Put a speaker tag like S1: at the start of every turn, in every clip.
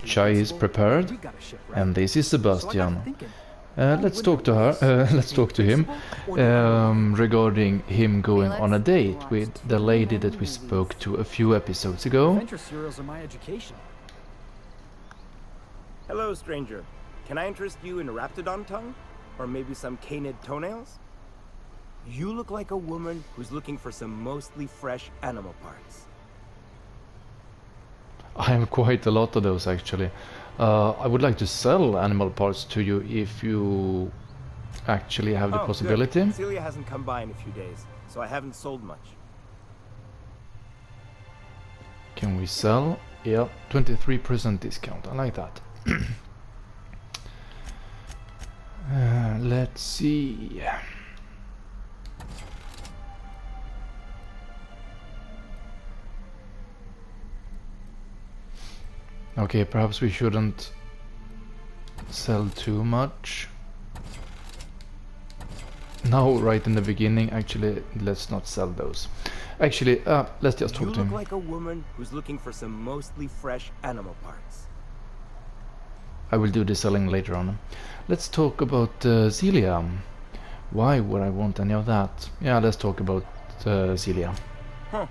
S1: Chai is prepared, and this is Sebastian. Let's talk to her. Let's talk to him regarding him going on a date with the lady that we spoke to a few episodes ago.
S2: Adventure serials are my education.
S3: Hello, stranger. Can I interest you in a raptidon tongue? Or maybe some canid toenails? You look like a woman who's looking for some mostly fresh animal parts.
S1: I have quite a lot of those actually. I would like to sell animal parts to you if you actually have the possibility.
S3: Good. Celia hasn't come by in a few days, so I haven't sold much.
S1: Can we sell? Yeah, 23% discount. I like that. Let's see. Okay, perhaps we shouldn't sell too much. No, right in the beginning, actually, let's not sell those. Actually, let's just talk to him.
S3: You look like a woman who's looking for some mostly fresh animal parts.
S1: I will do the selling later on. Let's talk about Celia. Why would I want any of that? Yeah, let's talk about Celia.
S3: Huh.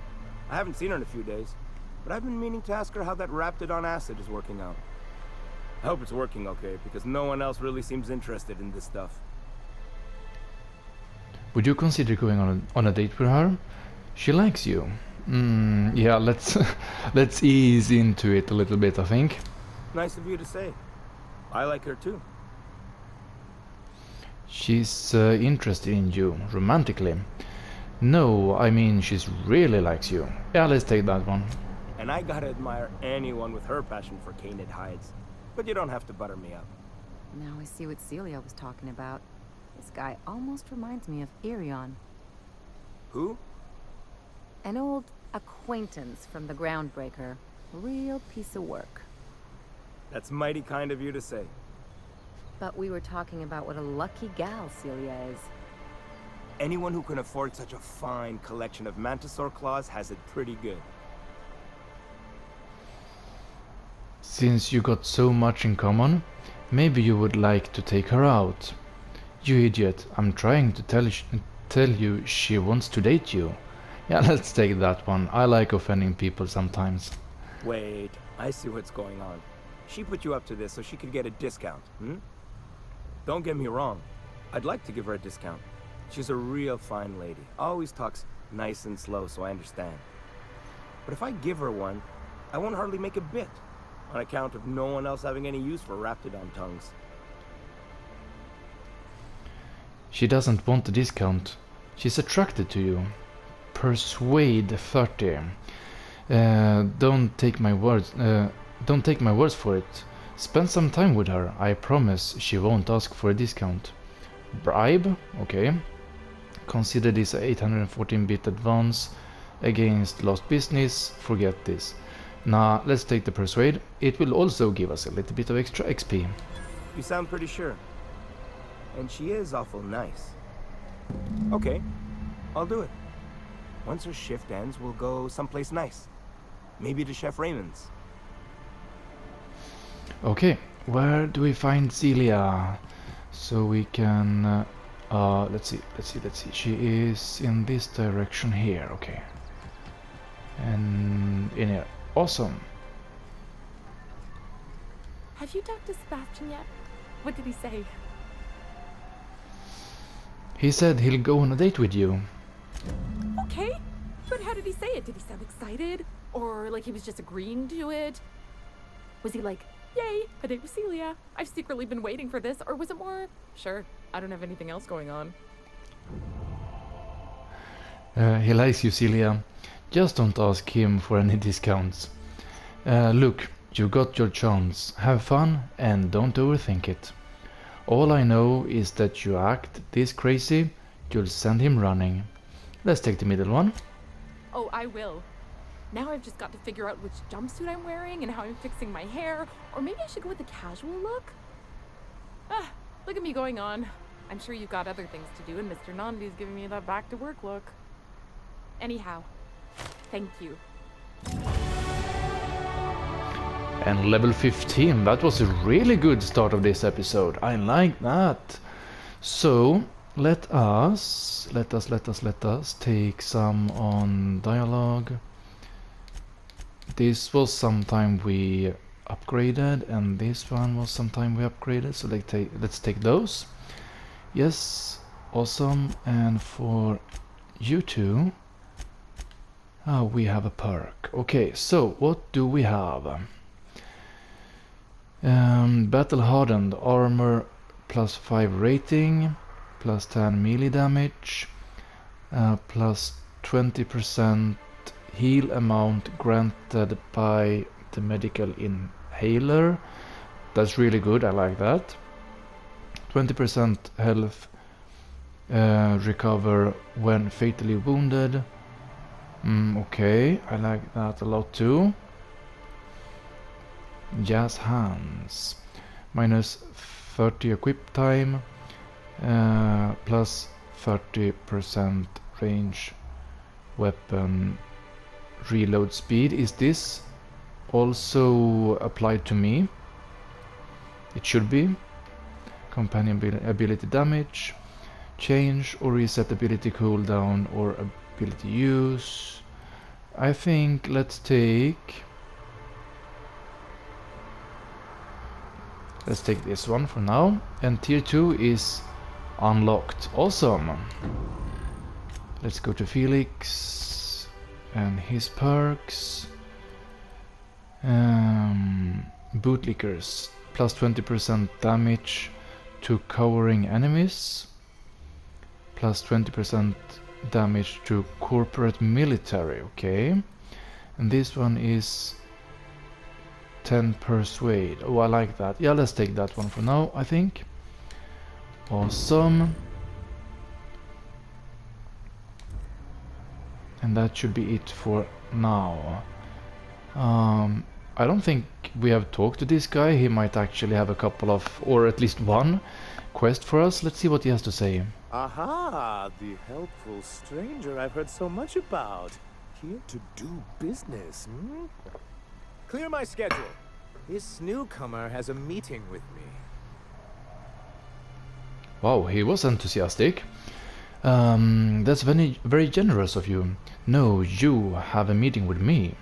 S3: I haven't seen her in a few days, but I've been meaning to ask her how that raptidon acid is working out. I hope it's working okay, because no one else really seems interested in this stuff.
S1: Would you consider going on a date with her? She likes you. Yeah, let's let's ease into it a little bit, I think.
S3: Nice of you to say. I like her too.
S1: She's interested in you, romantically. No, I mean she's really likes you. Yeah, let's take that one.
S3: And I gotta admire anyone with her passion for canid hides. But you don't have to butter me up.
S4: Now I see what Celia was talking about. This guy almost reminds me of Irion.
S3: Who?
S4: An old acquaintance from the Groundbreaker. Real piece of work.
S3: That's mighty kind of you to say.
S4: But we were talking about what a lucky gal Celia is.
S3: Anyone who can afford such a fine collection of mantisaur claws has it pretty good.
S1: Since you got so much in common, maybe you would like to take her out. You idiot, I'm trying to tell you she wants to date you. Yeah, let's take that one. I like offending people sometimes.
S3: Wait, I see what's going on. She put you up to this so she could get a discount, hmm? Don't get me wrong. I'd like to give her a discount. She's a real fine lady. Always talks nice and slow, so I understand. But if I give her one, I won't hardly make a bit, on account of no one else having any use for raptidon tongues.
S1: She doesn't want a discount. She's attracted to you. Persuade 30. Don't take my words for it. Spend some time with her. I promise she won't ask for a discount. Bribe? Okay. Consider this a 814-bit advance against lost business. Forget this. Now let's take the persuade. It will also give us a little bit of extra XP.
S3: You sound pretty sure. And she is awful nice. Okay, I'll do it. Once her shift ends, we'll go someplace nice. Maybe to Chef Raymond's.
S1: Okay, where do we find Celia? So we can... let's see. She is in this direction here, okay. And in here. Awesome.
S5: Have you talked to Sebastian yet? What did he say?
S1: He said he'll go on a date with you.
S5: Okay, but how did he say it? Did he sound excited? Or like he was just agreeing to it? Was he like, yay, a date with Celia? I've secretly been waiting for this. Or was it more, sure, I don't have anything else going on?
S1: He likes you, Celia. Just don't ask him for any discounts. Look, you got your chance. Have fun and don't overthink it. All I know is that you act this crazy, you'll send him running. Let's take the middle one.
S5: Oh, I will. Now I've just got to figure out which jumpsuit I'm wearing and how I'm fixing my hair. Or maybe I should go with a casual look? Ah, look at me going on. I'm sure you've got other things to do and Mr. Nandi's giving me that back to work look. Anyhow, thank you.
S1: And level 15, that was a really good start of this episode. I like that. So, let us take some on dialogue. This was sometime we upgraded, and this one was sometime we upgraded, so let's take those. Yes, awesome. And for you two, we have a perk. Okay, so what do we have? Battle hardened, armor plus 5 rating, plus 10 melee damage, plus 20% heal amount granted by the medical inhaler. That's really good, I like that. 20% health recover when fatally wounded. Okay, I like that a lot too. Jazz hands. Minus 30 equip time. Plus 30% range weapon reload speed. Is this also applied to me? It should be. Companion ability damage. Change or reset ability cooldown or ability use. I think let's take this one for now. And tier 2 is unlocked. Awesome. Let's go to Felix and his perks. Bootlickers, plus 20% damage to cowering enemies, plus 20% damage to corporate military. Okay, and this one is 10 persuade. Oh, I like that. Yeah, let's take that one for now, I think. Awesome. And that should be it for now. I don't think we have talked to this guy. He might actually have a couple of, or at least one, quest for us. Let's see what he has to say.
S2: Aha, the helpful stranger I've heard so much about. Here to do business, hmm? Clear my schedule. This newcomer has a meeting with me.
S1: Wow, he was enthusiastic. That's very generous of you. No, you have a meeting with me.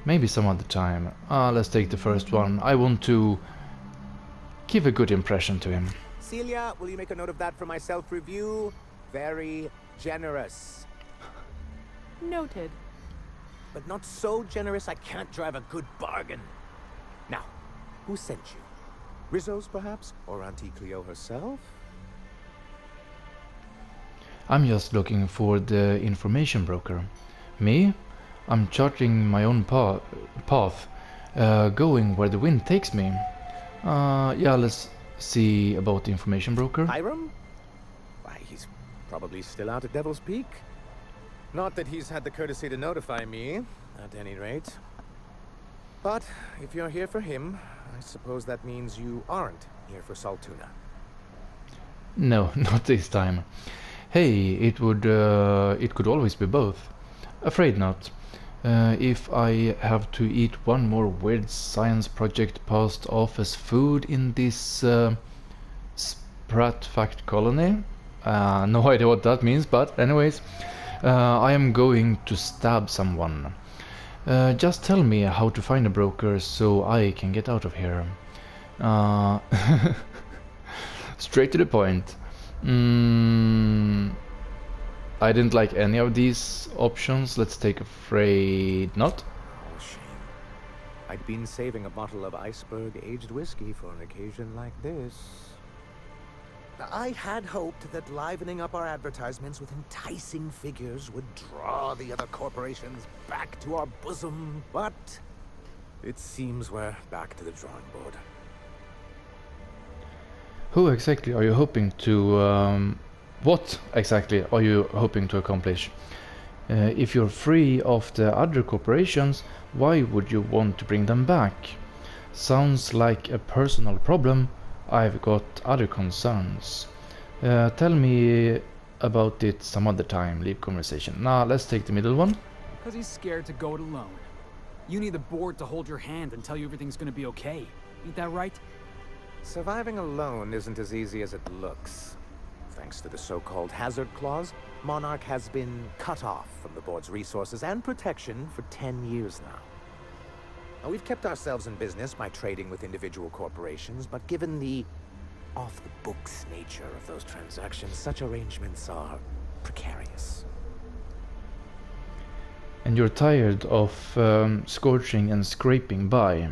S1: Maybe some other time. Let's take the first one. I want to give a good impression to him.
S2: Celia, will you make a note of that for my self-review? Very generous.
S5: Noted.
S2: But not so generous I can't drive a good bargain. Now, who sent you? Rizzo's, perhaps? Or Auntie Cleo herself?
S1: I'm just looking for the information broker. Me? I'm charting my own path, going where the wind takes me. Yeah, let's see about the information broker.
S2: Hiram? Why, he's probably still out at Devil's Peak. Not that he's had the courtesy to notify me, at any rate. But if you're here for him, I suppose that means you aren't here for Saltuna.
S1: No, not this time. Hey, it could always be both. Afraid not. If I have to eat one more weird science project passed off as food in this Sprat Fact colony, no idea what that means, but anyways, I am going to stab someone. Just tell me how to find a broker so I can get out of here. Straight to the point. I didn't like any of these options. Let's take Afraid Not.
S2: Oh, shame. I'd been saving a bottle of iceberg-aged whiskey for an occasion like this. I had hoped that livening up our advertisements with enticing figures would draw the other corporations back to our bosom, but it seems we're back to the drawing board.
S1: Who exactly are you hoping to... what exactly are you hoping to accomplish? If you're free of the other corporations, why would you want to bring them back? Sounds like a personal problem. I've got other concerns. Tell me about it some other time. Leave conversation. Nah, let's take the middle one.
S6: Because he's scared to go it alone. You need the board to hold your hand and tell you everything's gonna be okay. Ain't that right?
S2: Surviving alone isn't as easy as it looks. Thanks to the so-called hazard clause, Monarch has been cut off from the board's resources and protection for 10 years now. Now, we've kept ourselves in business by trading with individual corporations, but given the off-the-books nature of those transactions, such arrangements are precarious.
S1: And you're tired of scorching and scraping by.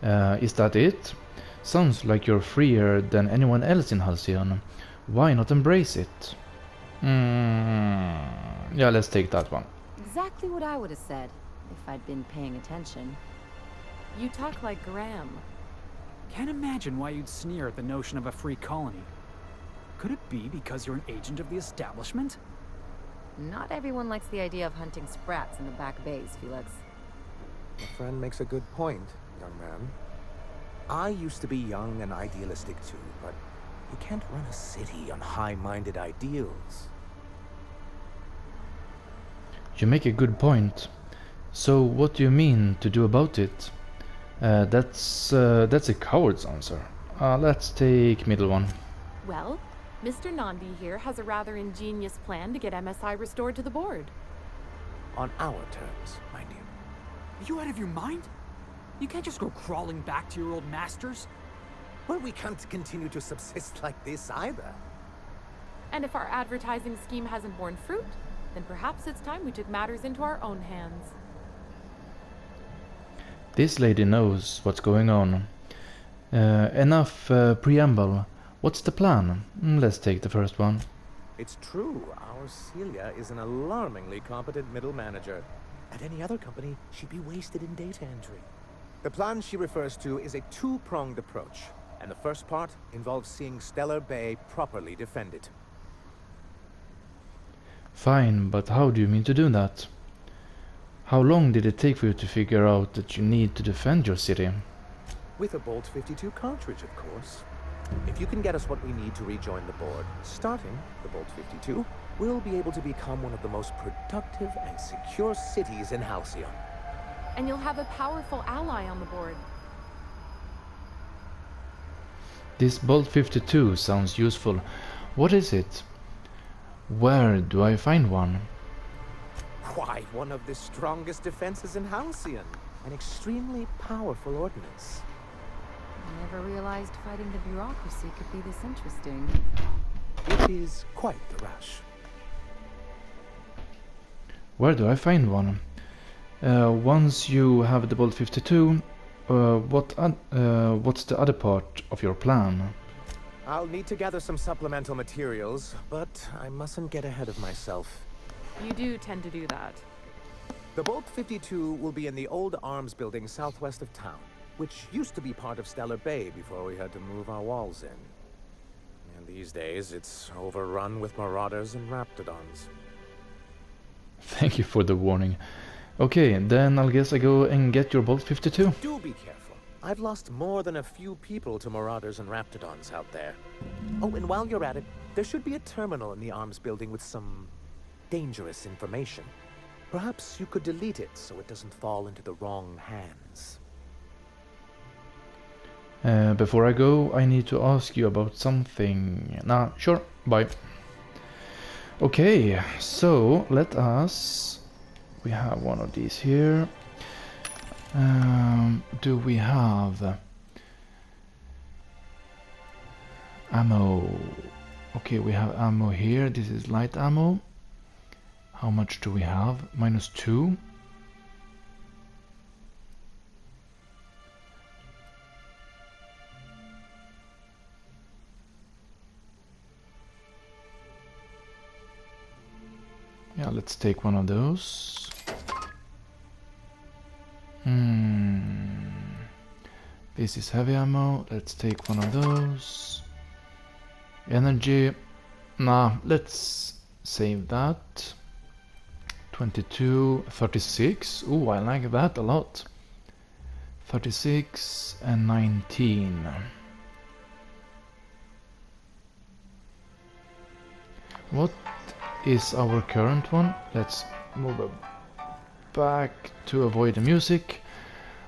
S1: Is that it? Sounds like you're freer than anyone else in Halcyon. Why not embrace it? Yeah, let's take that one.
S4: Exactly what I would have said if I'd been paying attention.
S5: You talk like Graham.
S6: Can't imagine why you'd sneer at the notion of a free colony. Could it be because you're an agent of the establishment?
S4: Not everyone likes the idea of hunting sprats in the back bays, Felix.
S2: My friend makes a good point, young man. I used to be young and idealistic too, but you can't run a city on high-minded ideals.
S1: You make a good point. So what do you mean to do about it? That's a coward's answer. Let's take middle one.
S5: Well, Mr. Nandi here has a rather ingenious plan to get MSI restored to the board.
S2: On our terms, mind you.
S6: Are you out of your mind? You can't just go crawling back to your old masters.
S2: Well, we can't continue to subsist like this either.
S5: And if our advertising scheme hasn't borne fruit, then perhaps it's time we took matters into our own hands.
S1: This lady knows what's going on. Enough preamble. What's the plan? Let's take the first one.
S2: It's true, our Celia is an alarmingly competent middle manager. At any other company, she'd be wasted in data entry. The plan she refers to is a two-pronged approach, and the first part involves seeing Stellar Bay properly defended.
S1: Fine, but how do you mean to do that? How long did it take for you to figure out that you need to defend your city?
S2: With a Bolt 52 cartridge, of course. If you can get us what we need to rejoin the board, starting the Bolt 52, we'll be able to become one of the most productive and secure cities in Halcyon.
S5: And you'll have a powerful ally on the board.
S1: This Bolt 52 sounds useful. What is it? Where do I find one?
S2: Why, one of the strongest defenses in Halcyon. An extremely powerful ordnance.
S4: I never realized fighting the bureaucracy could be this interesting.
S2: It is quite the rush.
S1: Where do I find one? Once you have the Bolt 52, what's the other part of your plan?
S2: I'll need to gather some supplemental materials, but I mustn't get ahead of myself.
S5: You do tend to do that.
S2: The Bolt 52 will be in the old arms building southwest of town, which used to be part of Stellar Bay before we had to move our walls in. And these days, it's overrun with marauders and raptidons.
S1: Thank you for the warning. Okay, then I'll guess I go and get your Bolt 52.
S2: Do be careful. I've lost more than a few people to marauders and raptidons out there. Oh, and while you're at it, there should be a terminal in the arms building with some dangerous information. Perhaps you could delete it so it doesn't fall into the wrong hands.
S1: Before I go, I need to ask you about something. Nah, sure, bye. Okay, so let us... We have one of these here. Do we have... ammo? Okay, we have ammo here. This is light ammo. How much do we have? -2. Yeah, let's take one of those. This is heavy ammo. Let's take one of those. Energy. Nah, let's save that. 22, 36. Ooh, I like that a lot. 36 and 19. What is our current one? Let's move it back to avoid the music.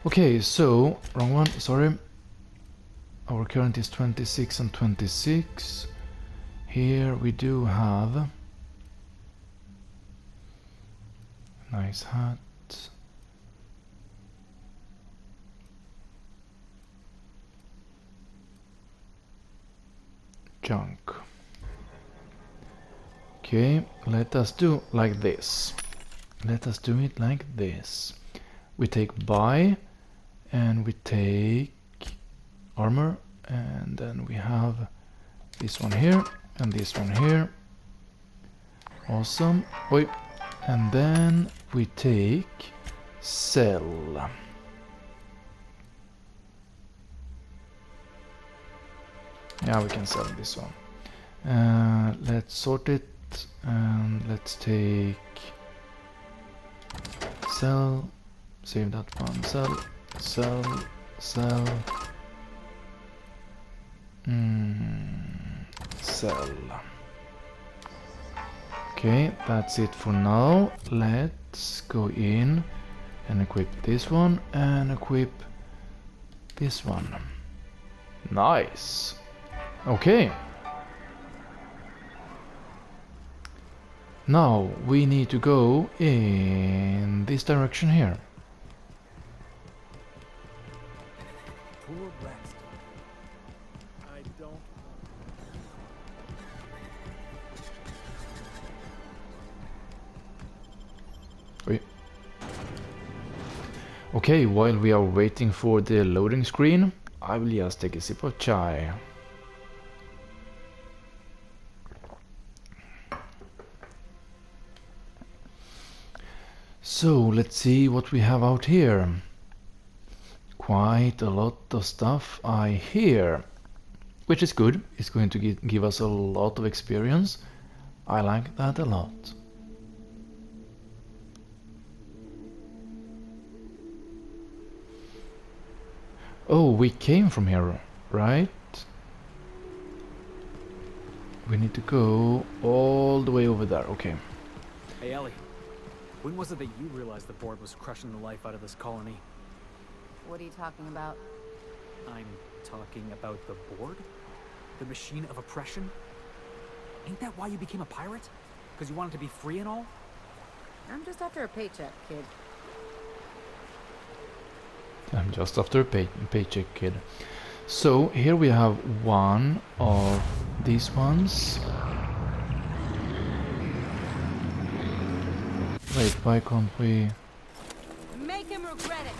S1: Okay, so wrong one, sorry. Our current is 26 and 26. Here we do have nice hat. Junk. Okay, let us do like this. Let us do it like this. We take buy and we take armor, and then we have this one here and this one here. Awesome. Oi. And then we take sell. Yeah, we can sell this one. Let's sort it and let's take sell. Save that one. Sell. Sell. Sell. Sell. Okay, that's it for now. Let's go in and equip this one and equip this one. Nice. Okay. Now we need to go in this direction here.
S6: Poor rest. I don't.
S1: Wait. Okay, while we are waiting for the loading screen, I will just take a sip of chai. So let's see what we have out here. Quite a lot of stuff I hear, which is good. It's going to give us a lot of experience. I like that a lot. Oh, we came from here, right? We need to go all the way over there, okay.
S6: Hey, Ellie. When was it that you realized the board was crushing the life out of this colony?
S4: What are you talking about?
S6: I'm talking about the board? The machine of oppression? Ain't that why you became a pirate? Because you wanted to be free and all?
S4: I'm just after a paycheck, kid.
S1: I'm just after a paycheck, kid. So here we have one of these ones. Wait, why can't we?
S4: Make him regret it.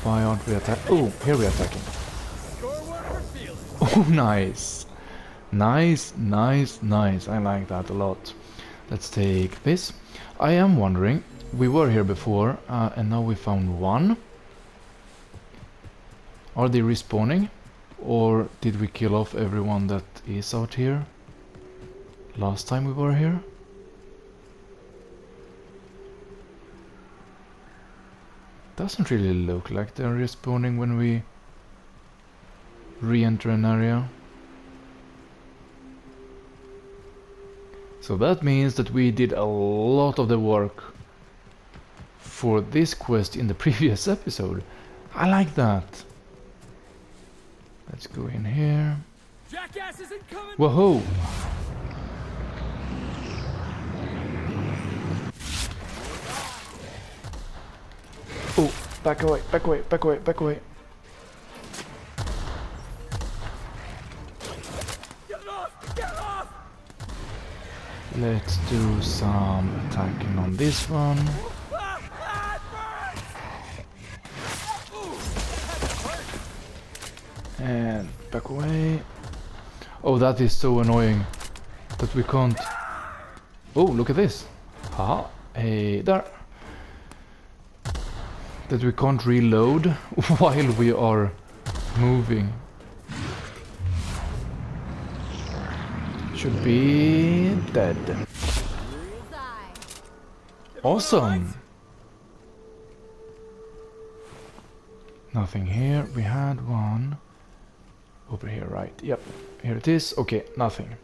S1: Why aren't we attacking? Oh, here we're attacking. Oh, nice. Nice, nice, nice. I like that a lot. Let's take this. I am wondering, we were here before, and now we found one. Are they respawning? Or did we kill off everyone that is out here last time we were here? Doesn't really look like they're respawning when we re-enter an area. So that means that we did a lot of the work for this quest in the previous episode. I like that. Let's go in here.
S6: Jackass isn't coming!
S1: Whoa! Oh, back away, back away, back away, back away.
S6: Get off! Get off!
S1: Let's do some attacking on this one. And back away. Oh, that is so annoying that we can't. Oh, look at this. Haha. Hey there. That we can't reload while we are moving. Should be dead. Awesome. Nothing here. We had one over here, right? Yep, here it is. Okay, nothing.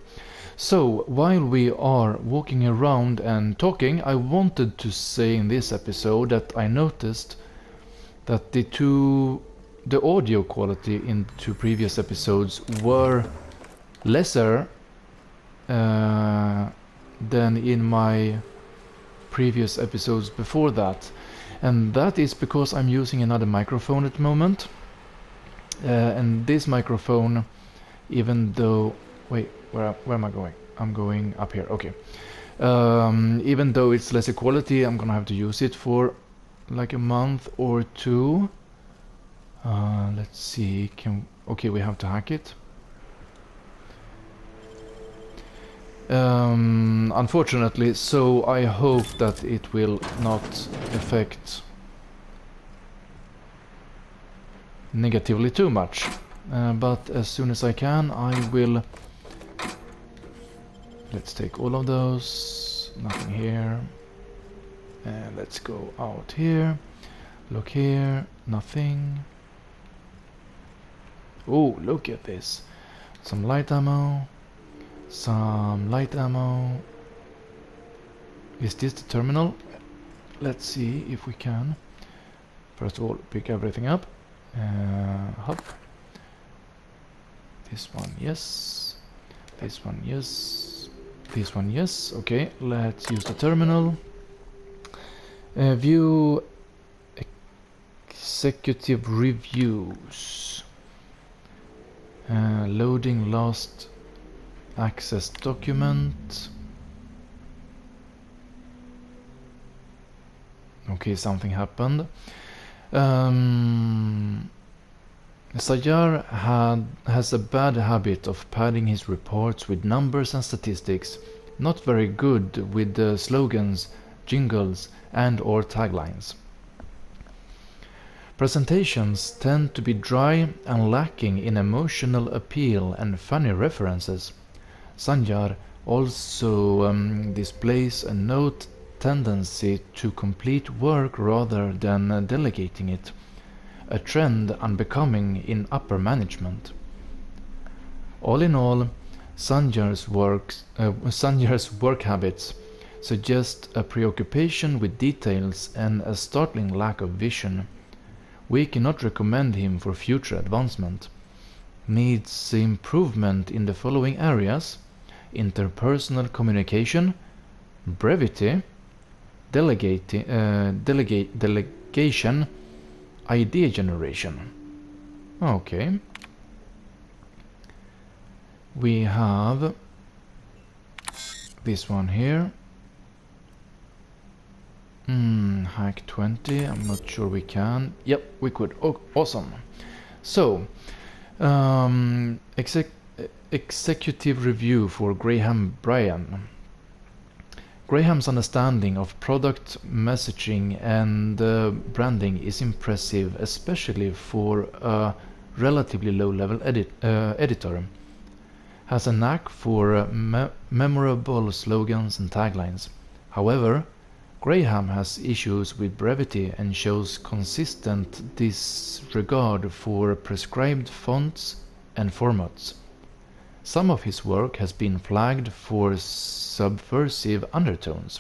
S1: So, while we are walking around and talking, I wanted to say in this episode that I noticed that the audio quality in 2 previous episodes were lesser than in my previous episodes before that. And that is because I'm using another microphone at the moment. And this microphone, even though... Wait, where am I going? I'm going up here, okay. Even though it's lesser quality, I'm gonna have to use it for like a month or 2. Let's see, okay, we have to hack it. Unfortunately, so I hope that it will not affect negatively too much. But as soon as I can, I will... Let's take all of those. Nothing here. And let's go out here. Look here. Nothing. Oh, look at this. Some light ammo. Some light ammo. Is this the terminal? Let's see if we can. First of all, pick everything up. Hop. This one, yes. This one, yes. This one, yes. Okay, let's use the terminal. View executive reviews. Loading last access document. Okay, something happened. Sanjar has a bad habit of padding his reports with numbers and statistics, not very good with the slogans, jingles and or taglines. Presentations tend to be dry and lacking in emotional appeal and funny references. Sanjar also displays a note tendency to complete work rather than delegating it, a trend unbecoming in upper management. All in all, Sanjar's work habits suggest a preoccupation with details and a startling lack of vision. We cannot recommend him for future advancement. Needs improvement in the following areas: interpersonal communication, brevity, delegation, idea generation. Okay. We have this one here. Hack 20. I'm not sure we can. Yep, we could. Oh, awesome. So, executive review for Graham Bryan. Graham's understanding of product messaging and branding is impressive, especially for a relatively low-level editor. Has a knack for memorable slogans and taglines. However, Graham has issues with brevity and shows consistent disregard for prescribed fonts and formats. Some of his work has been flagged for subversive undertones.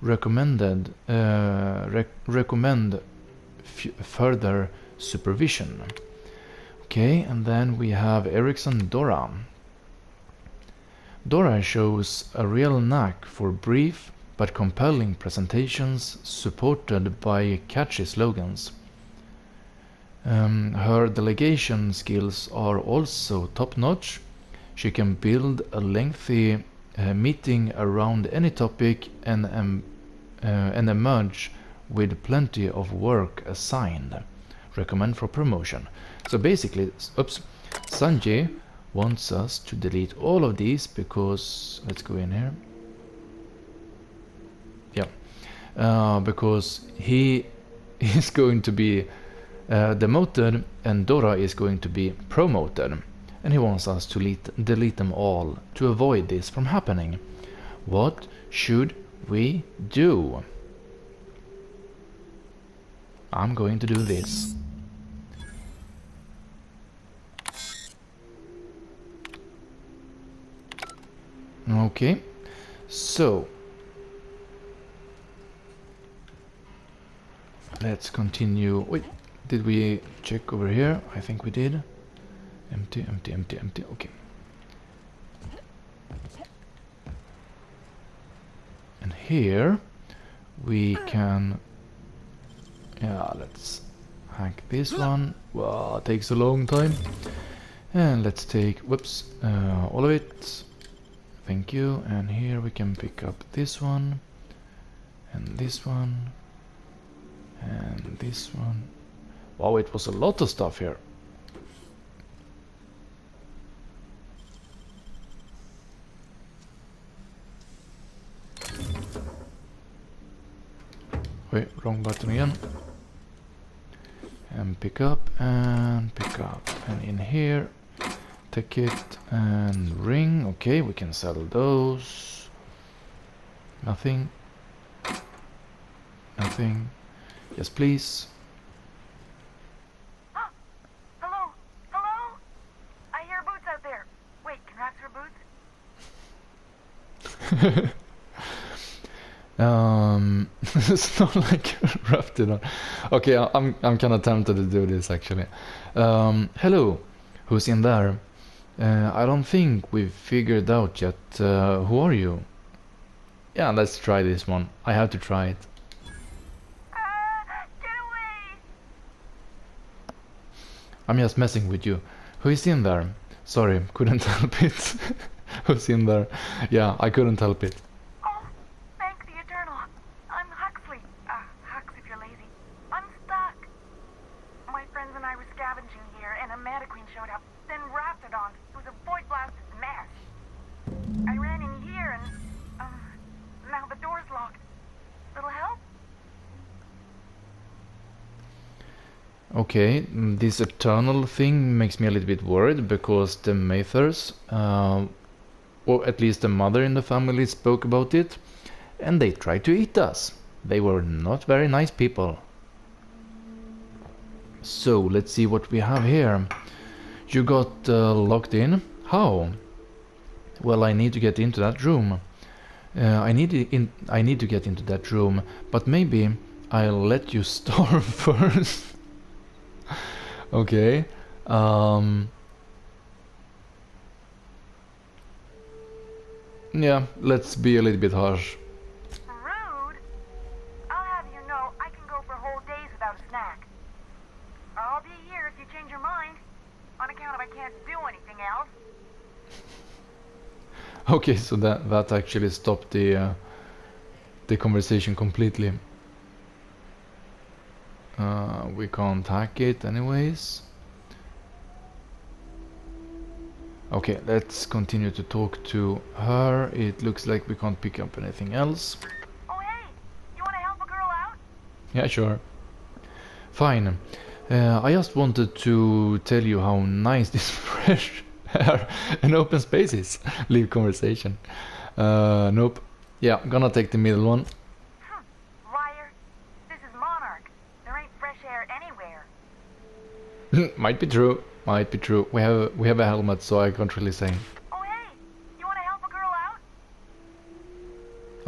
S1: Recommend further supervision. Okay, and then we have Erickson Dora. Dora shows a real knack for brief but compelling presentations supported by catchy slogans. Her delegation skills are also top-notch. She can build a lengthy meeting around any topic and emerge with plenty of work assigned. Recommend for promotion. So basically, Sanjay wants us to delete all of these because, let's go in here. Yeah, because he is going to be demoted and Dora is going to be promoted. And he wants us to delete them all to avoid this from happening. What should we do? I'm going to do this. Okay, so let's continue. Wait, did we check over here? I think we did. Empty, empty, empty, empty. Okay. And here we can, yeah, let's hack this one. Wow, it takes a long time. And let's take, whoops, all of it. Thank you. And here we can pick up this one, and this one, and this one. Wow, it was a lot of stuff here. Wait, wrong button again. And pick up, and pick up. And in here, ticket and ring. Okay, we can sell those. Nothing. Nothing. Yes, please.
S7: Hello? Hello? I hear boots out there. Wait, can rats wear boots?
S1: It's not like wrapped it on. Okay, I'm kind of tempted to do this actually. Hello, who's in there? I don't think we've figured out yet. Who are you? Yeah, let's try this one. I have to try it.
S7: Get away!
S1: I'm just messing with you. Who is in there? Sorry, couldn't help it. Who's in there? Yeah, I couldn't help it.
S7: Oh, thank the Eternal. I'm Huxley. Hux if you're lazy. I'm stuck. My friends and I were scavenging here, and a Meta Queen showed up. Then Raptidon. It was a void blasted mess. I ran in here and, now the door's locked. Little help?
S1: Okay, this eternal thing makes me a little bit worried because the Mathers, or at least the mother in the family, spoke about it, and they tried to eat us. They were not very nice people. So let's see what we have here. You got locked in? How? Well, I need to get into that room. I need to get into that room, but maybe I'll let you starve first. Okay. Yeah, let's be a little bit harsh.
S7: Rude? I'll have you know I can go for whole days without a snack. I'll be here if you change your mind, on account of I can't do anything else.
S1: Okay, so that actually stopped the conversation completely. We can't hack it anyways. Okay, let's continue to talk to her. It looks like we can't pick up anything else.
S7: Oh hey, you wanna help a girl out?
S1: Yeah, sure. Fine. I just wanted to tell you how nice this fresh air and open space is. Leave conversation. Nope. Yeah, gonna take the middle one.
S7: Liar. This is Monarch. There ain't fresh air anywhere.
S1: Might be true. Might be true. We have a helmet, so I can't really say.
S7: Oh hey, you wanna help a girl out?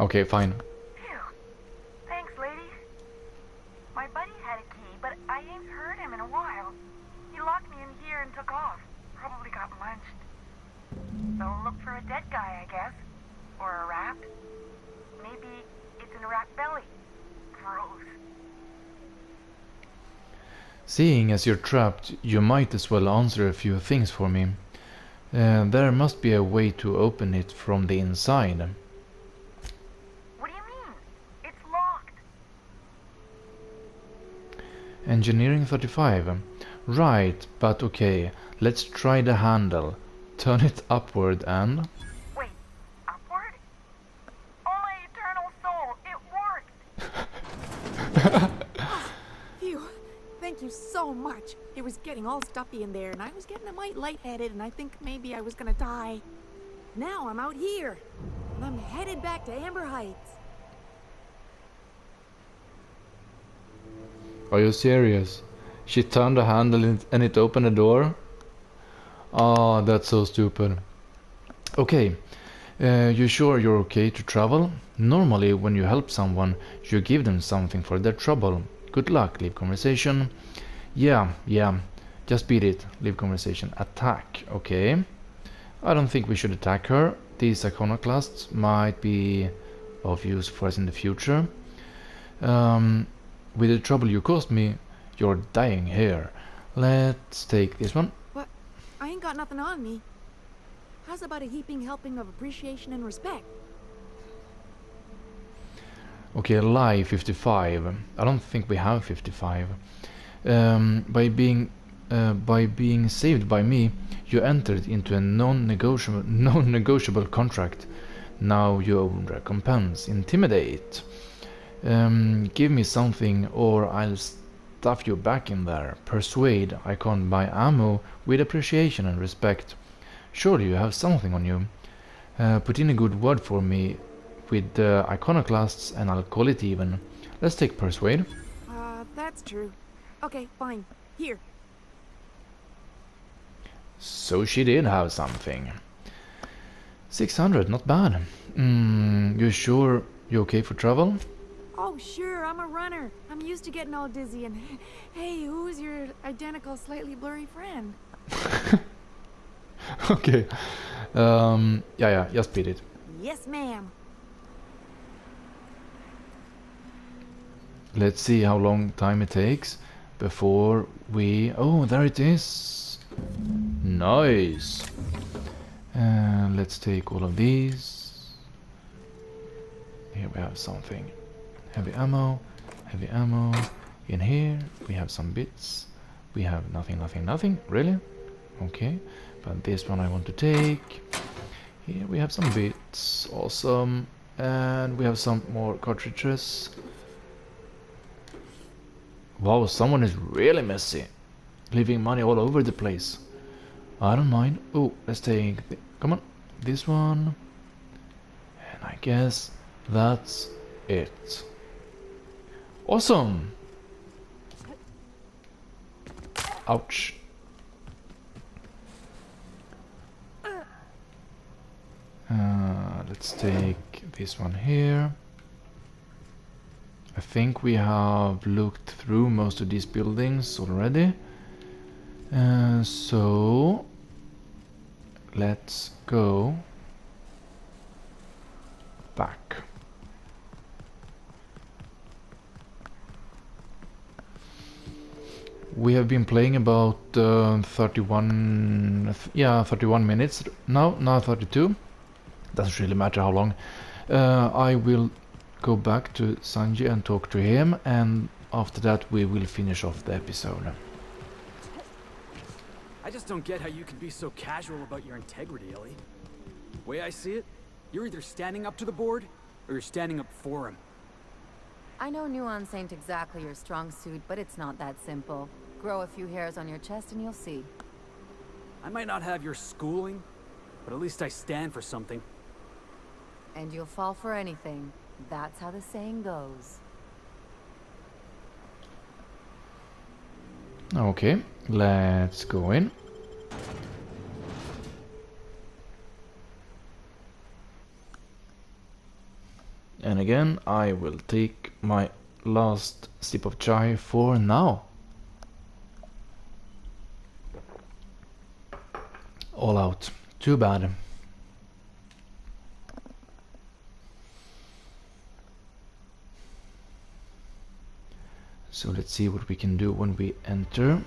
S1: Okay, fine.
S7: Phew. Thanks, lady. My buddy had a key, but I ain't heard him in a while. He locked me in here and took off. Probably got munched. So look for a dead guy, I guess. Or a rat. Maybe it's in a rat belly. Gross.
S1: Seeing as you're trapped, you might as well answer a few things for me. There must be a way to open it from the inside.
S7: What do you mean? It's locked.
S1: Engineering 35. Right, but okay. Let's try the handle. Turn it upward and...
S7: Wait, upward? Oh my eternal soul, it worked!
S5: Phew. Thank you so much. It was getting all stuffy in there, and I was getting a mite lightheaded, and I think maybe I was gonna die. Now I'm out here, and I'm headed back to Amber Heights.
S1: Are you serious? She turned the handle and it opened the door? Oh, that's so stupid. Okay, You sure you're okay to travel? Normally, when you help someone, you give them something for their trouble. Good luck, leave conversation. Yeah, just beat it, leave conversation. Attack, okay. I don't think we should attack her. These iconoclasts might be of use for us in the future. With the trouble you caused me, you're dying here. Let's take this one.
S8: But I ain't got nothing on me. How's about a heaping helping of appreciation and respect?
S1: Okay, lie 55. I don't think we have 55. By being saved by me, you entered into a non-negotiable contract. Now you own recompense. Intimidate. Give me something or I'll stuff you back in there. Persuade. I can't buy ammo with appreciation and respect. Surely you have something on you. Put in a good word for me with the iconoclasts and I'll call it even. Let's take persuade.
S8: That's true. Okay, fine. Here.
S1: So she did have something. 600, not bad. You sure you're okay for travel?
S8: Oh, sure, I'm a runner. I'm used to getting all dizzy and... Hey, who's your identical, slightly blurry friend?
S1: Okay. Yeah, just beat it.
S8: Yes, ma'am.
S1: Let's see how long time it takes before we... Oh, there it is. Nice. Let's take all of these. Here we have something. Heavy ammo. In here we have some bits. We have nothing. Really? Okay. But this one I want to take. Here we have some bits. Awesome. And we have some more cartridges. Wow, someone is really messy. Leaving money all over the place. I don't mind. Oh, let's take... Come on. This one. And I guess that's it. Awesome! Ouch. Let's take this one here. I think we have looked through most of these buildings already. So let's go back. We have been playing about 31 minutes now 32. Doesn't really matter how long. I will go back to Sanji and talk to him, and after that we will finish off the episode.
S6: I just don't get how you can be so casual about your integrity, Ellie. Way I see it, you're either standing up to the board, or you're standing up for him.
S4: I know nuance ain't exactly your strong suit, but it's not that simple. Grow a few hairs on your chest and you'll see.
S6: I might not have your schooling, but at least I stand for something.
S4: And you'll fall for anything. That's how the saying goes.
S1: Okay, let's go in. And again, I will take my last sip of chai for now. All out. Too bad. So let's see what we can do when we enter.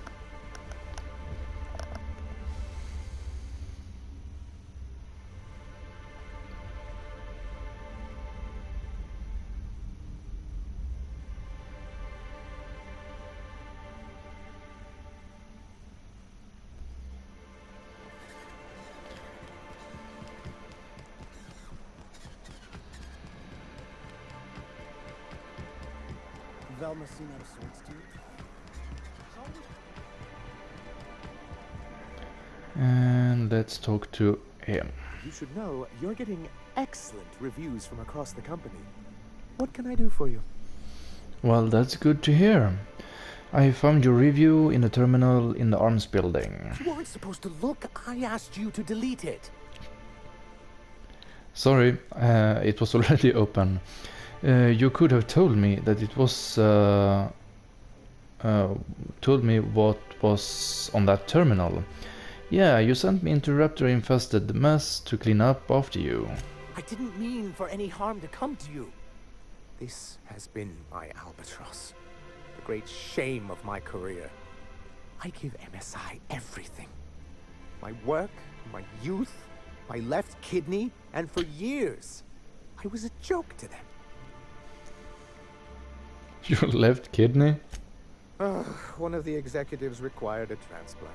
S2: Velma seen out of sorts to you?
S1: And let's talk to him.
S2: You should know you're getting excellent reviews from across the company. What can I do for you?
S1: Well, that's good to hear. I found your review in the terminal in the arms building.
S2: You weren't supposed to look. I asked you to delete it.
S1: Sorry, it was already open. You could have told me that it was told me what was on that terminal. Yeah, you sent me into raptor-infested mess to clean up after you.
S2: I didn't mean for any harm to come to you. This has been my albatross, the great shame of my career. I give MSI everything. My work, my youth, my left kidney, and for years, I was a joke to them.
S1: Your left kidney?
S2: One of the executives required a transplant.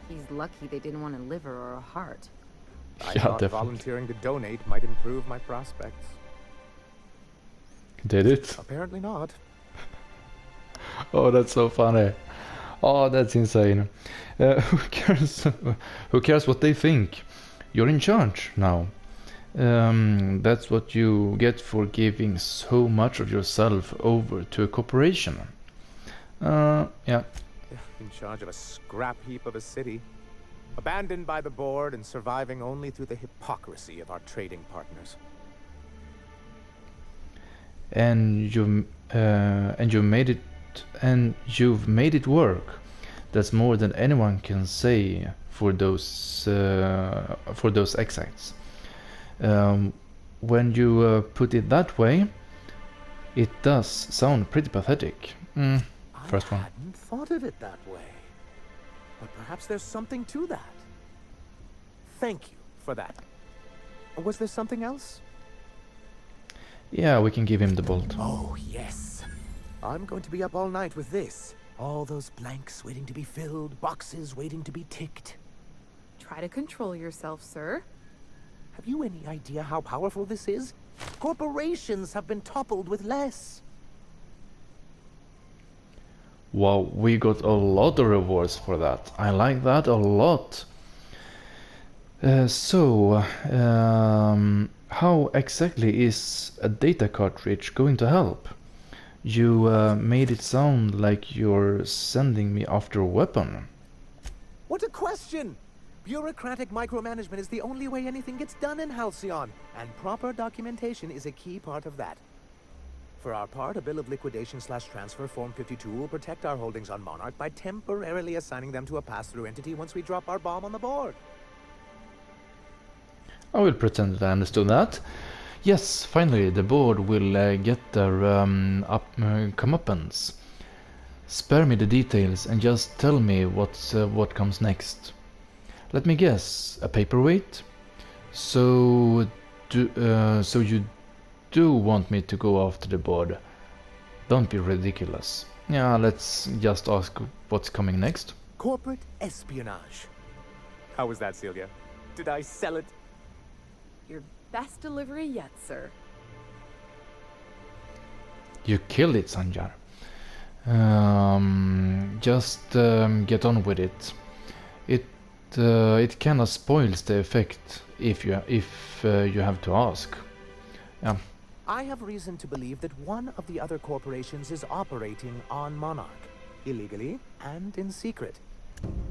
S4: He's lucky they didn't want a liver or a heart.
S2: I
S1: Yeah,
S2: thought
S1: definitely.
S2: volunteering to donate might improve my prospects.
S1: Did it?
S2: Apparently not.
S1: Oh, that's so funny. Oh, that's insane. Who cares? Who cares what they think? You're in charge now. That's what you get for giving so much of yourself over to a corporation. Yeah.
S2: In charge of a scrap heap of a city. Abandoned by the board and surviving only through the hypocrisy of our trading partners.
S1: And you've made it work. That's more than anyone can say for those exits. When you put it that way, it does sound pretty pathetic. First
S2: I
S1: one.
S2: hadn't thought of it that way. But perhaps there's something to that. Thank you for that. Was there something else?
S1: Yeah, we can give him the bolt.
S2: Oh, yes. I'm going to be up all night with this. All those blanks waiting to be filled, boxes waiting to be ticked.
S5: Try to control yourself, sir.
S2: Have you any idea how powerful this is? Corporations have been toppled with less.
S1: Wow, we got a lot of rewards for that. I like that a lot. How exactly is a data cartridge going to help? You made it sound like you're sending me after a weapon.
S2: What a question! Bureaucratic micromanagement is the only way anything gets done in Halcyon, and proper documentation is a key part of that. For our part, a bill of liquidation/transfer Form 52 will protect our holdings on Monarch by temporarily assigning them to a pass-through entity once we drop our bomb on the board.
S1: I will pretend that I understood that. Yes, finally the board will get their comeuppance. Spare me the details and just tell me what comes next. Let me guess, a paperweight? So you do want me to go after the board? Don't be ridiculous. Yeah, let's just ask what's coming next.
S2: Corporate espionage. How was that, Celia? Did I sell it?
S5: Your best delivery yet, sir.
S1: You killed it, Sanjar. Just get on with it. It kinda spoils the effect if you have to ask. Yeah.
S2: I have reason to believe that one of the other corporations is operating on Monarch, illegally and in secret.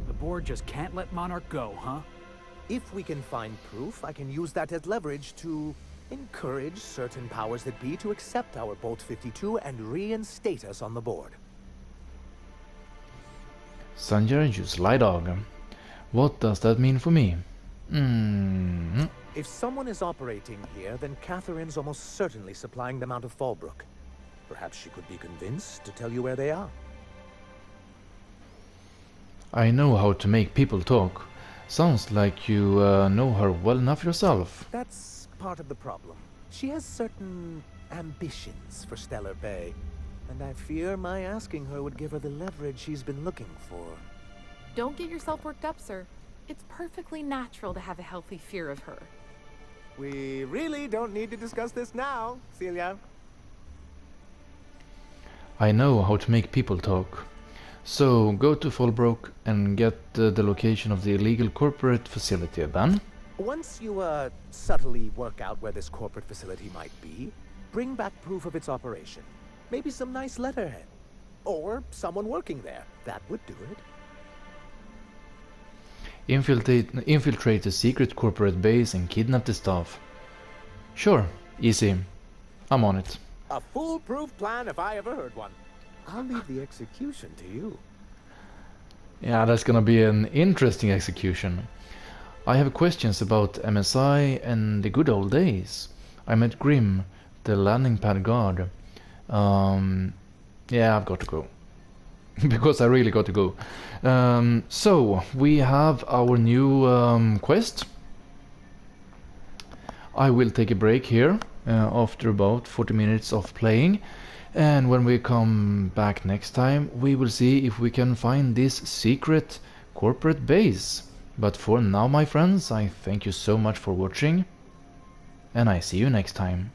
S6: The board just can't let Monarch go, huh?
S2: If we can find proof, I can use that as leverage to encourage certain powers that be to accept our Bolt 52 and reinstate us on the board.
S1: Sanjar, you sly dog. What does that mean for me?
S2: If someone is operating here, then Catherine's almost certainly supplying them out of Fallbrook. Perhaps she could be convinced to tell you where they are.
S1: I know how to make people talk. Sounds like you know her well enough yourself.
S2: That's part of the problem. She has certain ambitions for Stellar Bay, and I fear my asking her would give her the leverage she's been looking for.
S5: Don't get yourself worked up, sir. It's perfectly natural to have a healthy fear of her.
S2: We really don't need to discuss this now, Celia.
S1: I know how to make people talk. So go to Fallbrook and get the location of the illegal corporate facility then.
S2: Once you, subtly work out where this corporate facility might be, bring back proof of its operation. Maybe some nice letterhead. Or someone working there. That would do it.
S1: Infiltrate the secret corporate base and kidnap the staff. Sure, easy. I'm on it.
S2: A foolproof plan if I ever heard one. I'll leave the execution to you.
S1: Yeah, that's gonna be an interesting execution. I have questions about MSI and the good old days. I met Grim, the landing pad guard. Yeah, I've got to go. Because I really got to go. So, we have our new quest. I will take a break here after about 40 minutes of playing. And when we come back next time, we will see if we can find this secret corporate base. But for now, my friends, I thank you so much for watching. And I see you next time.